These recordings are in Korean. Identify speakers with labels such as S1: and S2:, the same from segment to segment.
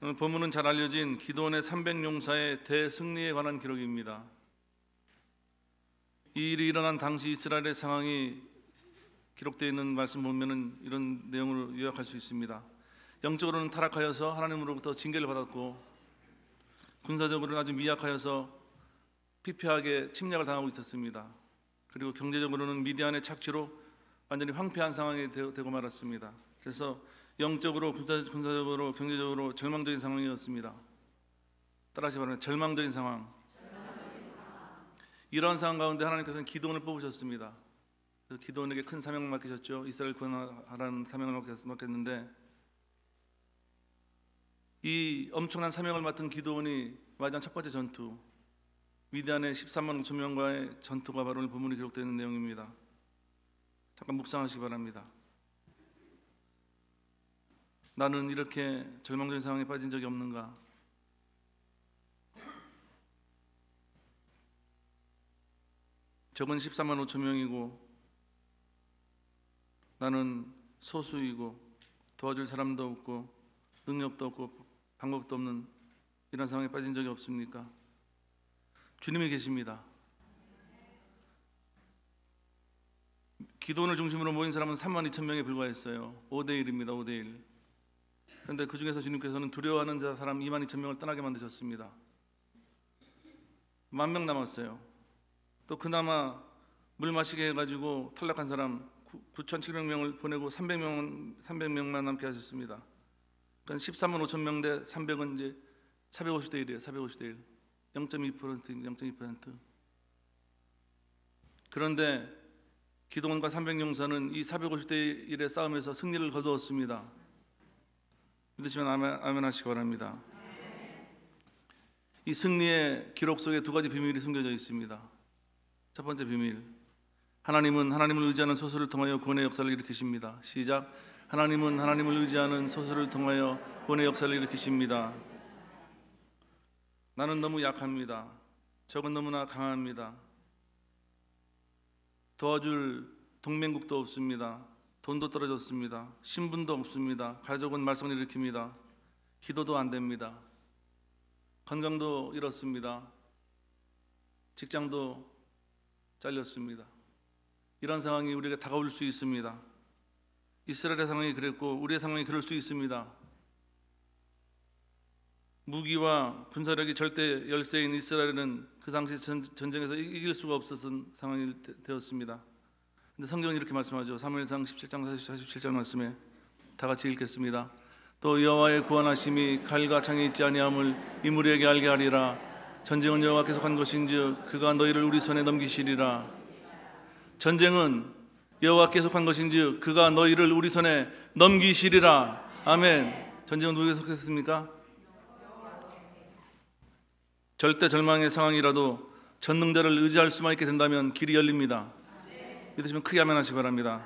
S1: 오늘 본문은 잘 알려진 기드온의 300용사의 대승리에 관한 기록입니다. 이 일이 일어난 당시 이스라엘의 상황이 기록되어 있는 말씀 보면은 이런 내용으로 요약할 수 있습니다. 영적으로는 타락하여서 하나님으로부터 징계를 받았고, 군사적으로는 아주 미약하여서 피폐하게 침략을 당하고 있었습니다. 그리고 경제적으로는 미디안의 착취로 완전히 황폐한 상황이 되고 말았습니다. 그래서 영적으로, 군사적으로, 경제적으로 절망적인 상황이었습니다. 따라하시 바랍니다. 절망적인 상황. 이러한 상황 가운데 하나님께서는 기드온을 뽑으셨습니다. 그래서 기드온에게 큰 사명을 맡기셨죠. 이스라엘 구원하라는 사명을 맡겼는데, 이 엄청난 사명을 맡은 기드온이 맞이한 첫 번째 전투, 미디안의 13만 5천 명과의 전투가 바로 오늘 본문에 기록되어 있는 내용입니다. 잠깐 묵상하시기 바랍니다. 나는 이렇게 절망적인 상황에 빠진 적이 없는가? 적은 14만 5천 명이고 나는 소수이고 도와줄 사람도 없고 능력도 없고 방법도 없는 이런 상황에 빠진 적이 없습니까? 주님이 계십니다. 기드온을 중심으로 모인 사람은 3만 2천 명에 불과했어요. 5대1입니다. 5대1. 그런데 그 중에서 주님께서는 두려워하는 사람 2만 2천 명을 떠나게 만드셨습니다. 10,000명 남았어요. 또 그나마 물 마시게 해가지고 탈락한 사람 9,700명을 보내고 300명만 남게 하셨습니다. 그러니까 14만 5천 명 대 300은 이제 450대 1이에요. 450대 1. 0.2%. 그런데 기드온과 300용사는 이 450대 1의 싸움에서 승리를 거두었습니다. 믿으시면 아멘 하시기 바랍니다. 이 승리의 기록 속에 두 가지 비밀이 숨겨져 있습니다. 첫 번째 비밀, 하나님은 하나님을 의지하는 소수를 통하여 구원의 역사를 일으키십니다. 시작. 하나님은 하나님을 의지하는 소수를 통하여 구원의 역사를 일으키십니다. 나는 너무 약합니다. 적은 너무나 강합니다. 도와줄 동맹국도 없습니다. 돈도 떨어졌습니다. 신분도 없습니다. 가족은 말썽을 일으킵니다. 기도도 안 됩니다. 건강도 잃었습니다. 직장도 잘렸습니다. 이런 상황이 우리에게 다가올 수 있습니다. 이스라엘의 상황이 그랬고 우리의 상황이 그럴 수 있습니다. 무기와 군사력이 절대 열세인 이스라엘은 그 당시 전쟁에서 이길 수가 없었던 상황이 되었습니다. 근데 성경은 이렇게 말씀하죠. 사무엘상 17장 47절 말씀에 다 같이 읽겠습니다. 또 여호와의 구원하심이 칼과 창에 있지 아니함을 이 무리에게 알게 하리라. 전쟁은 여호와께서 한 것인즉 그가 너희를 우리 손에 넘기시리라. 전쟁은 여호와께서 한 것인즉 그가 너희를 우리 손에 넘기시리라. 아멘. 전쟁은 누구에게 속했습니까? 절대 절망의 상황이라도 전능자를 의지할 수만 있게 된다면 길이 열립니다. 믿으시면 크게 아멘 하시기 바랍니다.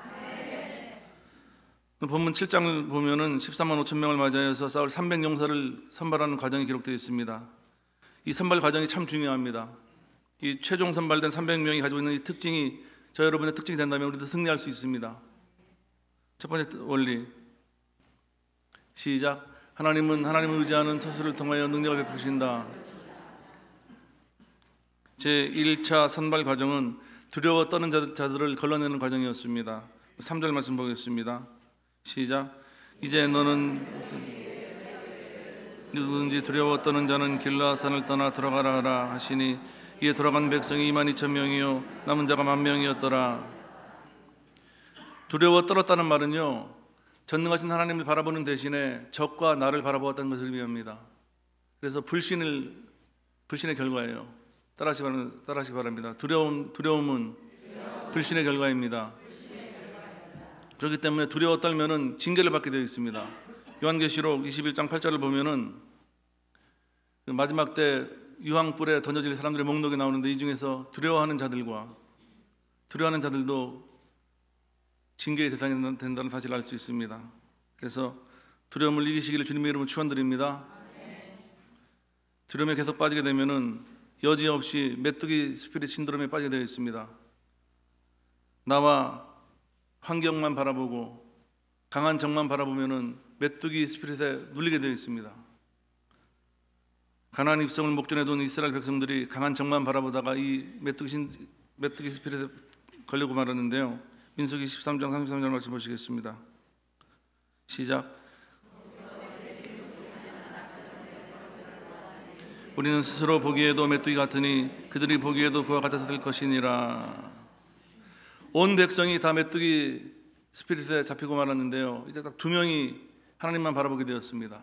S1: 본문 7장을 보면은 14만 5천 명을 맞이해서 싸울 300용사를 선발하는 과정이 기록되어 있습니다. 이 선발 과정이 참 중요합니다. 이 최종 선발된 300명이 가지고 있는 이 특징이 저 여러분의 특징이 된다면 우리도 승리할 수 있습니다. 첫 번째 원리, 시작. 하나님은 하나님을 의지하는 소수를 통하여 능력을 베푸신다. 제1차 선발 과정은 두려워 떠는 자들을 걸러내는 과정이었습니다. 3절 말씀 보겠습니다. 시작. 이제 너는 누구든지 두려워 떠는 자는 길라산을 떠나 들어가라 하라 하시니 이에 돌아간 백성이 22,000명이요 남은 자가 10,000명이었더라. 두려워 떨었다는 말은요, 전능하신 하나님을 바라보는 대신에 적과 나를 바라보았다는 것을 의미합니다. 그래서 불신의 결과예요. 따라하시기 바랍니다. 두려움은 불신의 결과입니다. 그렇기 때문에 두려워 떨면은 징계를 받게 되어 있습니다. 요한계시록 21장 8절을 보면은 그 마지막 때 유황불에 던져질 사람들의 목록이 나오는데 이 중에서 두려워하는 자들도 징계의 대상이 된다는 사실을 알 수 있습니다. 그래서 두려움을 이기시기를 주님의 이름으로 축원드립니다. 두려움에 계속 빠지게 되면은 여지없이 메뚜기 스피릿 신드롬에 빠지게 되어 있습니다. 나와 환경만 바라보고 강한 적만 바라보면은 메뚜기 스피릿에 눌리게 되어 있습니다. 가나안 입성을 목전에 둔 이스라엘 백성들이 강한 적만 바라보다가 이 메뚜기 스피릿에 걸리고 말았는데요. 민수기 13장 33절 말씀 보시겠습니다. 시작. 우리는 스스로 보기에도 메뚜기 같으니 그들이 보기에도 그와 같았을 것이니라. 온 백성이 다 메뚜기 스피릿에 잡히고 말았는데요. 이제 딱 두 명이 하나님만 바라보게 되었습니다.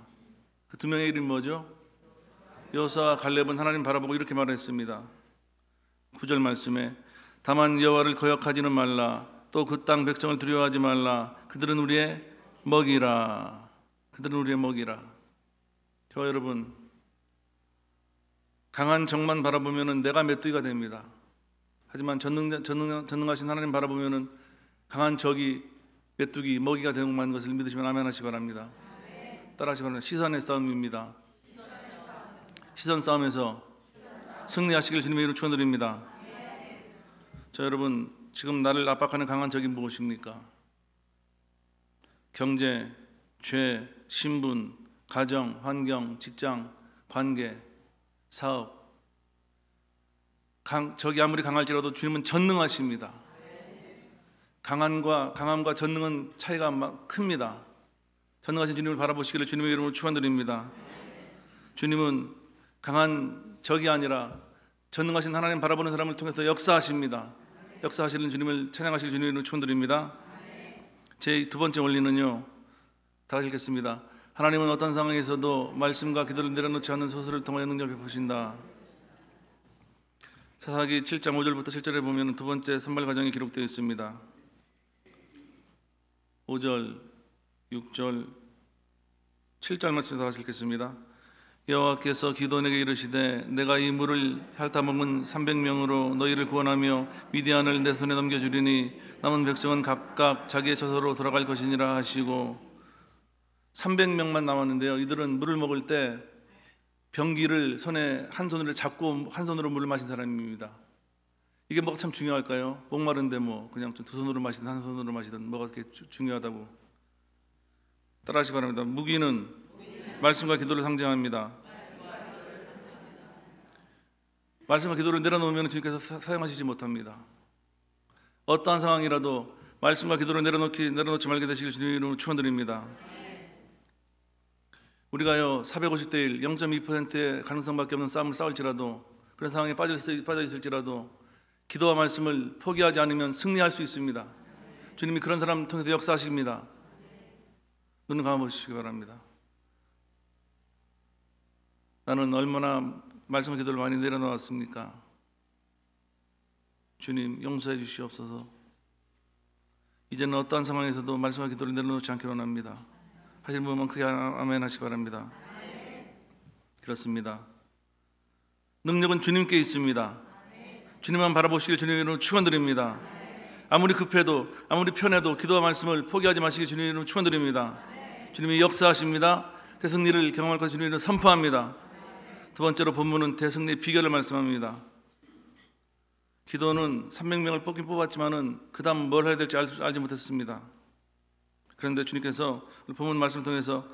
S1: 그 두 명의 이름이 뭐죠? 여호수아와 갈렙은 하나님 바라보고 이렇게 말했습니다. 9절 말씀에 다만 여호와를 거역하지는 말라. 또 그 땅 백성을 두려워하지 말라. 그들은 우리의 먹이라. 그들은 우리의 먹이라. 저와 여러분, 강한 적만 바라보면 내가 메뚜기가 됩니다. 하지만 전능하신 하나님 바라보면 강한 적이 메뚜기, 먹이가 되는 것을 믿으시면 아멘 하시기 바랍니다. 따라하시기 바랍니다. 시선의 싸움입니다. 시선 싸움에서 승리하시길 주님의 이름으로 축원드립니다. 자, 여러분, 지금 나를 압박하는 강한 적이 무엇입니까? 경제, 죄, 신분, 가정, 환경, 직장, 관계, 사업. 적이 아무리 강할지라도 주님은 전능하십니다. 강함과 전능은 차이가 큽니다. 전능하신 주님을 바라보시기를 주님의 이름으로 축원드립니다. 주님은 강한 적이 아니라 전능하신 하나님 바라보는 사람을 통해서 역사하십니다. 역사하시는 주님을 찬양하실 주님의 이름으로 축원드립니다. 제 두 번째 원리는요, 다 읽겠습니다. 하나님은 어떤 상황에서도 말씀과 기도를 내려놓지 않는 소설을 통하여 능력을 베푸신다. 사사기 7장 5절부터 7절에 보면 두 번째 선발 과정이 기록되어 있습니다. 5절, 6절, 7절 말씀에서 같이 읽겠습니다. 여호와께서 기도원에게 이르시되 내가 이 물을 핥아먹은 300명으로 너희를 구원하며 미디안을 내 손에 넘겨주리니 남은 백성은 각각 자기의 처소로 돌아갈 것이니라 하시고 300명만 남았는데요. 이들은 물을 먹을 때 병기를 손에 한 손으로 잡고 한 손으로 물을 마신 사람입니다. 이게 뭐가 참 중요할까요? 목마른데 뭐 그냥 두 손으로 마시든 한 손으로 마시든 뭐가 그렇게 중요하다고. 따라하시기 바랍니다. 무기는 말씀과 기도를 상징합니다. 말씀과 기도를 내려놓으면 주님께서 사용하시지 못합니다. 어떠한 상황이라도 말씀과 기도를 내려놓지 말게 되시길 주님의 이름으로 축원드립니다. 우리가요 450대 1, 0.2%의 가능성밖에 없는 싸움을 싸울지라도 그런 상황에 빠져 있을지라도 기도와 말씀을 포기하지 않으면 승리할 수 있습니다. 주님이 그런 사람 통해서 역사하십니다. 눈을 감아보시기 바랍니다. 나는 얼마나 말씀과 기도를 많이 내려놓았습니까? 주님 용서해 주시옵소서. 이제는 어떠한 상황에서도 말씀과 기도를 내려놓지 않기로 원합니다. 하시는 분은 크게 아멘 하시기 바랍니다. 그렇습니다. 능력은 주님께 있습니다. 주님만 바라보시길 주님의 이름으로 축원드립니다. 아무리 급해도 아무리 편해도 기도와 말씀을 포기하지 마시길 주님의 이름으로 축원드립니다. 주님이 역사하십니다. 대승리를 경험할 것을 주님의 이름으로 선포합니다. 두 번째로 본문은 대승리의 비결을 말씀합니다. 기도는 300명을 뽑았지만은 그 다음 뭘 해야 될지 알지 못했습니다. 그런데 주님께서 본문 말씀을 통해서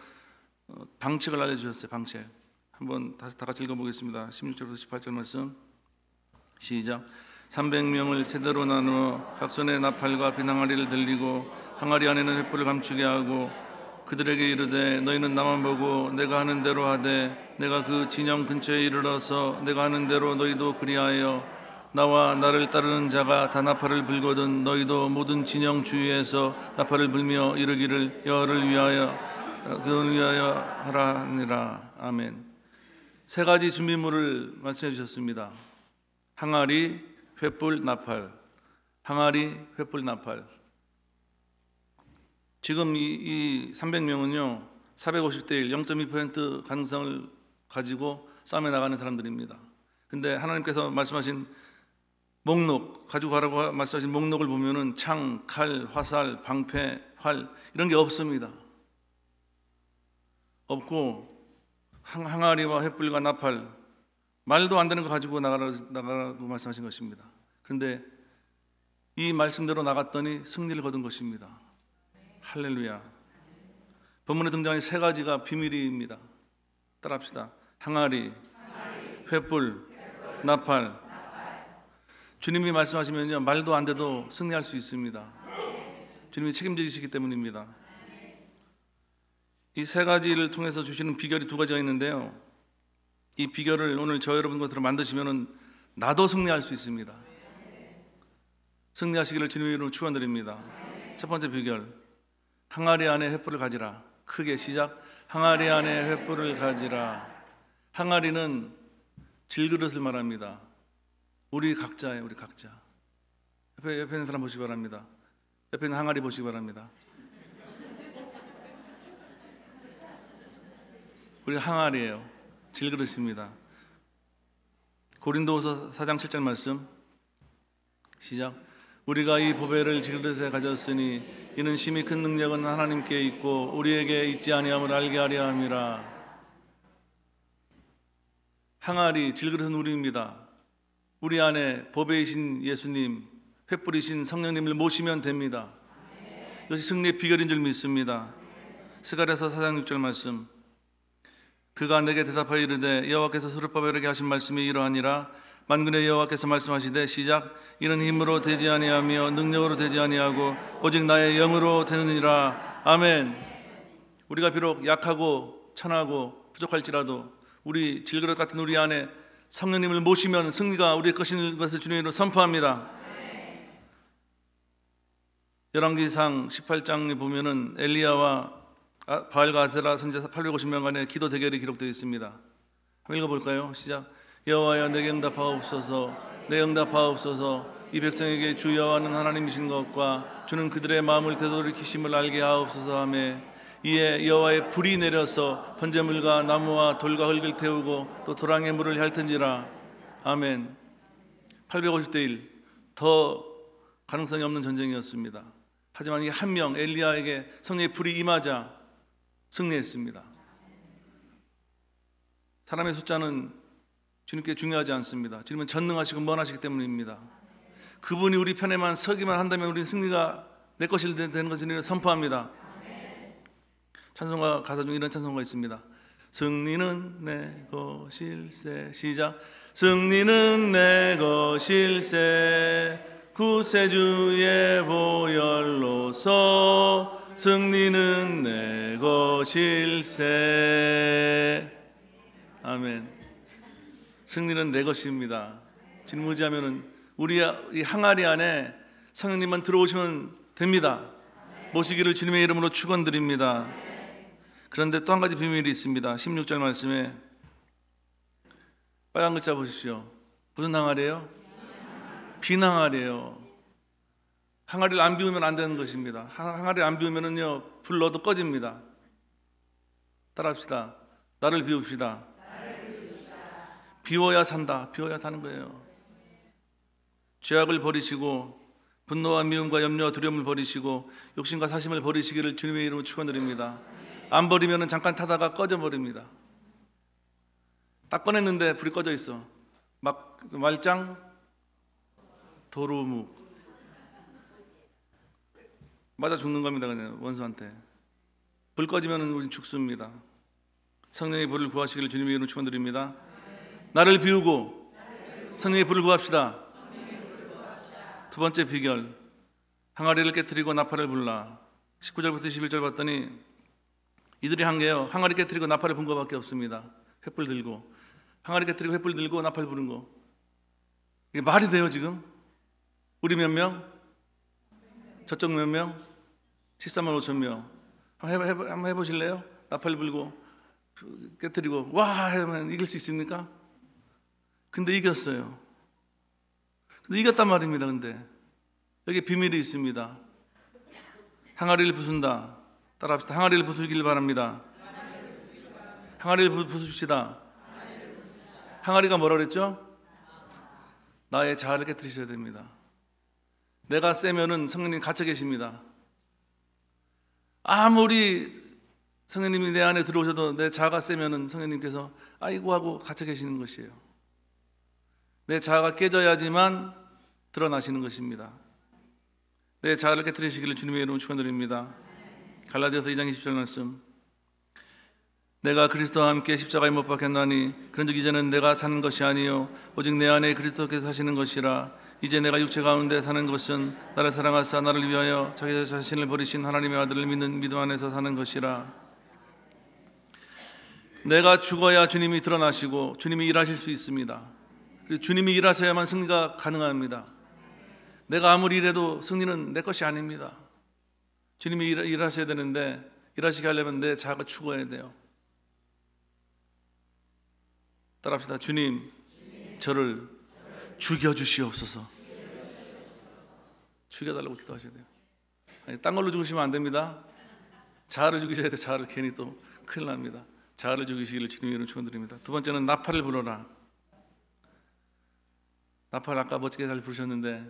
S1: 방책을 알려주셨어요. 방책. 한번 다시 다 같이 읽어보겠습니다. 16절부터 18절 말씀 시작. 300명을 세대로 나누어 각 손에 나팔과 빈 항아리를 들리고 항아리 안에는 횃불을 감추게 하고 그들에게 이르되 너희는 나만 보고 내가 하는 대로 하되 내가 그 진영 근처에 이르러서 내가 하는 대로 너희도 그리하여 나와 나를 따르는 자가 다 나팔을 불거든 너희도 모든 진영 주위에서 나팔을 불며 이르기를 여호와를 위하여 그를 위하여 하라니라. 아멘. 세 가지 준비물을 말씀해 주셨습니다. 항아리, 횃불, 나팔. 항아리, 횃불, 나팔. 지금 이 300명은요 450대 1, 0.2% 가능성을 가지고 싸움에 나가는 사람들입니다. 근데 하나님께서 말씀하신 목록, 가지고 가라고 말씀하신 목록을 보면은 창, 칼, 화살, 방패, 활 이런 게 없습니다. 없고 항아리와 횃불과 나팔 말도 안 되는 거 가지고 나가라고 말씀하신 것입니다. 그런데 이 말씀대로 나갔더니 승리를 거둔 것입니다. 할렐루야. 본문에 등장한 세 가지가 비밀입니다. 따라합시다. 항아리, 횃불, 나팔. 주님이 말씀하시면요, 말도 안 돼도 승리할 수 있습니다. 주님이 책임지시기 때문입니다. 이 세 가지를 통해서 주시는 비결이 두 가지가 있는데요, 이 비결을 오늘 저 여러분 것으로 만드시면 나도 승리할 수 있습니다. 승리하시기를 주님의 이름으로 축원드립니다. 첫 번째 비결, 항아리 안에 횃불을 가지라. 크게 시작. 항아리 안에 횃불을 가지라. 항아리는 질그릇을 말합니다. 우리 각자예요. 우리 각자. 옆에 있는 사람 보시기 바랍니다. 옆에 있는 항아리 보시기 바랍니다. 우리 항아리예요. 질그릇입니다. 고린도후서 4장 7절 말씀 시작. 우리가 이 보배를 질그릇에 가졌으니 이는 심히 큰 능력은 하나님께 있고 우리에게 있지 아니함을 알게 하려 함이라. 항아리, 질그릇은 우리입니다. 우리 안에 보배이신 예수님, 횃불이신 성령님을 모시면 됩니다. 이것이 승리의 비결인 줄 믿습니다. 스가랴서 4장 6절 말씀. 그가 내게 대답하여 이르되 여호와께서 스룹바벨에게 하신 말씀이 이러하니라. 만군의 여호와께서 말씀하시되 시작. 이는 힘으로 되지 아니하며 능력으로 되지 아니하고 오직 나의 영으로 되느니라. 아멘. 우리가 비록 약하고 천하고 부족할지라도 우리 질그릇 같은 우리 안에 성령님을 모시면 승리가 우리의 것인 것을 주님으로 선포합니다. 열왕기상 18장에 보면은 엘리야와 바알과 아세라 선지자 850명간의 기도 대결이 기록되어 있습니다. 한번 읽어볼까요? 시작. 여호와여 내게 응답하옵소서. 내 응답하옵소서. 이 백성에게 주 여호와는 하나님이신 것과 주는 그들의 마음을 되돌이키심을 알게 하옵소서 하며 이에 여호와의 불이 내려서 번제물과 나무와 돌과 흙을 태우고 또 도랑의 물을 핥은지라. 아멘. 850대 1. 더 가능성이 없는 전쟁이었습니다. 하지만 이 한 명 엘리야에게 성령의 불이 임하자 승리했습니다. 사람의 숫자는 주님께 중요하지 않습니다. 주님은 전능하시고 먼하시기 때문입니다. 그분이 우리 편에만 서기만 한다면 우리는 승리가 내 것이 되는 것을 선포합니다. 찬송가 가사 중에 이런 찬송가 있습니다. 승리는 내 것일세. 시작. 승리는 내 것일세. 구세주의 보혈로서 승리는 내 것일세. 아멘. 승리는 내 것입니다. 주님 의지하면 우리 이 항아리 안에 성령님만 들어오시면 됩니다. 모시기를 주님의 이름으로 축원드립니다. 그런데 또 한 가지 비밀이 있습니다. 16절 말씀에 빨간 글자 보십시오. 무슨 항아리예요? 빈 항아리예요. 항아리를 안 비우면 안 되는 것입니다. 항아리를 안 비우면은요, 불 넣어도 꺼집니다. 따라합시다. 나를 비웁시다. 비워야 산다. 비워야 사는 거예요. 죄악을 버리시고 분노와 미움과 염려와 두려움을 버리시고 욕심과 사심을 버리시기를 주님의 이름으로 축원드립니다. 안 버리면 잠깐 타다가 꺼져버립니다. 딱 꺼냈는데 불이 꺼져 있어. 막 말짱 도루묵 맞아 죽는 겁니다. 그냥 원수한테. 불 꺼지면 우린 죽습니다. 성령의 불을 구하시기를 주님의 이름으로 축원드립니다. 나를 비우고 성령의 불을 구합시다. 두 번째 비결, 항아리를 깨뜨리고 나팔을 불라. 19절부터 21절 봤더니 이들이 한 게요, 항아리 깨뜨리고 나팔을 분 것밖에 없습니다. 횃불 들고 항아리 깨뜨리고 횃불 들고 나팔 부는 거, 이게 말이 돼요? 지금 우리 몇 명? 저쪽 몇 명? 14만 5천 명. 한번 해보실래요? 나팔 불고 깨뜨리고 와 하면 이길 수 있습니까? 근데 이겼어요. 근데 이겼단 말입니다. 근데 여기 비밀이 있습니다. 항아리를 부순다. 따라합시다. 항아리를 부수길 바랍니다. 항아리를 부수십시다. 항아리가 뭐라 그랬죠? 나의 자아를 깨뜨리셔야 됩니다. 내가 세면은 성령님 갇혀 계십니다. 아무리 성령님이 내 안에 들어오셔도 내 자아가 세면은 성령님께서 아이고 하고 갇혀 계시는 것이에요. 내 자아가 깨져야지만 드러나시는 것입니다. 내 자아를 깨뜨리시기를 주님의 이름으로 축원드립니다. 갈라디아서 2장 20절 말씀. 내가 그리스도와 함께 십자가에 못 박혔나니 그런즉 이제는 내가 사는 것이 아니요 오직 내 안에 그리스도께서 사시는 것이라. 이제 내가 육체 가운데 사는 것은 나를 사랑하사 나를 위하여 자기 자신을 버리신 하나님의 아들을 믿는 믿음 안에서 사는 것이라. 내가 죽어야 주님이 드러나시고 주님이 일하실 수 있습니다. 주님이 일하셔야만 승리가 가능합니다. 내가 아무리 일해도 승리는 내 것이 아닙니다. 주님이 일하셔야 되는데 일하시게 하려면 내 자아가 죽어야 돼요. 따라합시다. 주님, 저를 죽여주시옵소서. 죽여달라고 기도하셔야 돼요. 아니, 딴 걸로 죽으시면 안 됩니다. 자아를 죽이셔야 돼요. 자아를 괜히 또 큰일 납니다. 자아를 죽이시기를 주님의 이름으로 축원드립니다. 두 번째는 나팔을 불어라. 나팔 아까 멋지게 잘 부르셨는데,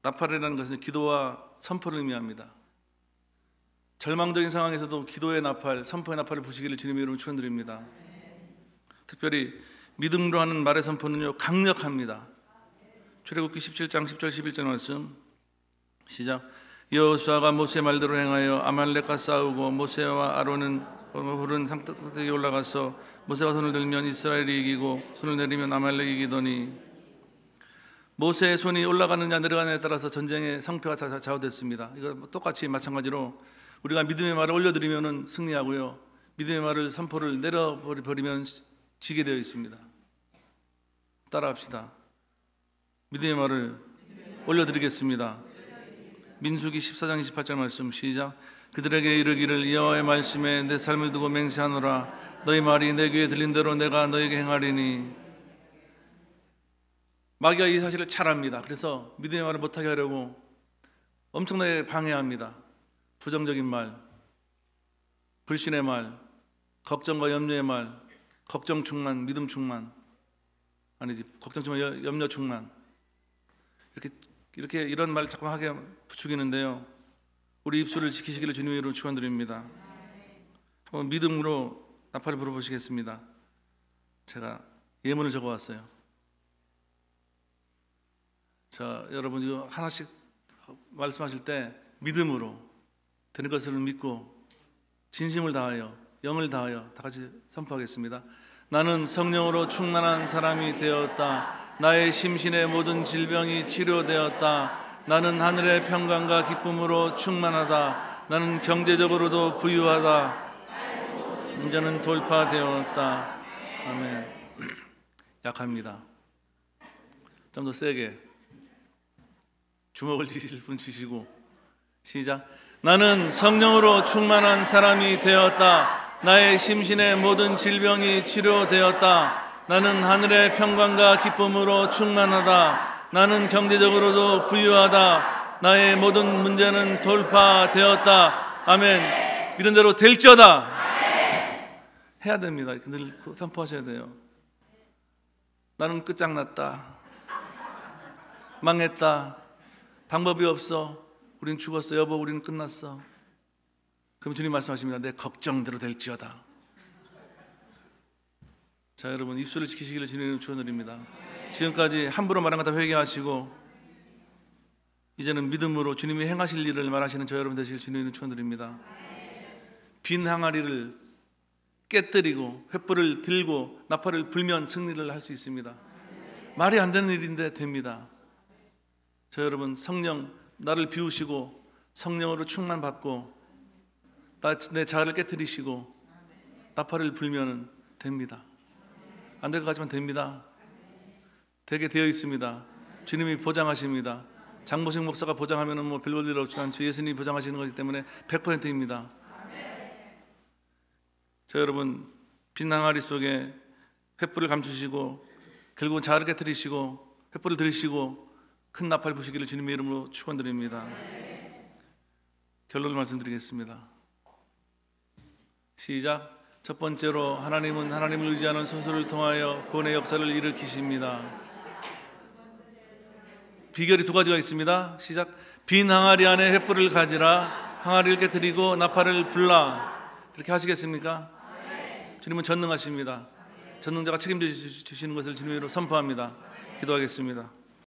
S1: 나팔이라는 것은 기도와 선포를 의미합니다. 절망적인 상황에서도 기도의 나팔, 선포의 나팔을 부시기를 주님의 이름으로 축원드립니다. 특별히 믿음으로 하는 말의 선포는요, 강력합니다. 출애굽기 17장 10절 11절 말씀 시작. 여호수아가 모세의 말대로 행하여 아말렉과 싸우고 모세와 아론은 푸른 산꼭대기에 올라가서 모세가 손을 들면 이스라엘이 이기고 손을 내리면 아말렉이 이기더니, 모세의 손이 올라가느냐 내려가느냐에 따라서 전쟁의 성패가 좌우됐습니다. 이거 똑같이 마찬가지로 우리가 믿음의 말을 올려드리면 승리하고요, 믿음의 말을 선포를 내려버리면 지게 되어 있습니다. 따라합시다. 믿음의 말을 올려드리겠습니다. 민수기 14장 28절 말씀 시작. 그들에게 이르기를 여호와의 말씀에 내 삶을 두고 맹세하노라. 너희 말이 내 귀에 들린 대로 내가 너에게 행하리니. 마귀가 이 사실을 잘 압니다. 그래서 믿음의 말을 못하게 하려고 엄청나게 방해합니다. 부정적인 말, 불신의 말, 걱정과 염려의 말, 걱정 충만, 믿음 충만, 아니지, 걱정 충만, 염려 충만, 이렇게 이런 말 자꾸 하게 부추기는데요, 우리 입술을 지키시기를 주님의 이름으로 축원드립니다. 한번 믿음으로 나팔을 불어보시겠습니다. 제가 예문을 적어왔어요. 자, 여러분 이거 하나씩 말씀하실 때 믿음으로 되는 것을 믿고 진심을 다하여 영을 다하여 다 같이 선포하겠습니다. 나는 성령으로 충만한 사람이 되었다. 나의 심신의 모든 질병이 치료되었다. 나는 하늘의 평강과 기쁨으로 충만하다. 나는 경제적으로도 부유하다. 문제는 돌파되었다. 아멘. 약합니다. 좀 더 세게 주먹을 쥐실 분 쥐시고 시작. 나는 성령으로 충만한 사람이 되었다. 나의 심신의 모든 질병이 치료되었다. 나는 하늘의 평강과 기쁨으로 충만하다. 나는 경제적으로도 부유하다. 나의 모든 문제는 돌파되었다. 아멘. 이런 대로 될지어다. 해야 됩니다. 늘 선포하셔야 돼요. 나는 끝장났다. 망했다. 방법이 없어. 우린 죽었어. 여보, 우리는 끝났어. 그럼 주님 말씀하십니다. 내 걱정대로 될지어다. 자, 여러분 입술을 지키시기를 주님을 축원드립니다. 지금까지 함부로 말한 것 다 회개하시고 이제는 믿음으로 주님이 행하실 일을 말하시는 저 여러분 되시길 주님을 축원드립니다. 빈 항아리를 깨뜨리고 횃불을 들고 나팔을 불면 승리를 할 수 있습니다. 말이 안 되는 일인데 됩니다. 저 여러분 성령 나를 비우시고 성령으로 충만받고 내 자아를 깨뜨리시고 나팔을 불면 됩니다. 안 될 것 같지만 됩니다. 되게 되어 있습니다. 주님이 보장하십니다. 장보식 목사가 보장하면 뭐 별볼 일 없지만 주 예수님이 보장하시는 것이기 때문에 100%입니다. 저 여러분 빈 항아리 속에 횃불을 감추시고 결국은 자아를 깨뜨리시고 횃불을 들이시고 큰 나팔 부시기를 주님의 이름으로 축원드립니다. 결론을 말씀드리겠습니다. 시작. 첫 번째로 하나님은 하나님을 의지하는 소수를 통하여 구원의 역사를 일으키십니다. 비결이 두 가지가 있습니다. 시작. 빈 항아리 안에 횃불을 가지라. 항아리를 깨뜨리고 나팔을 불라. 이렇게 하시겠습니까? 주님은 전능하십니다. 전능자가 책임져 주시는 것을 주님으로 선포합니다. 기도하겠습니다.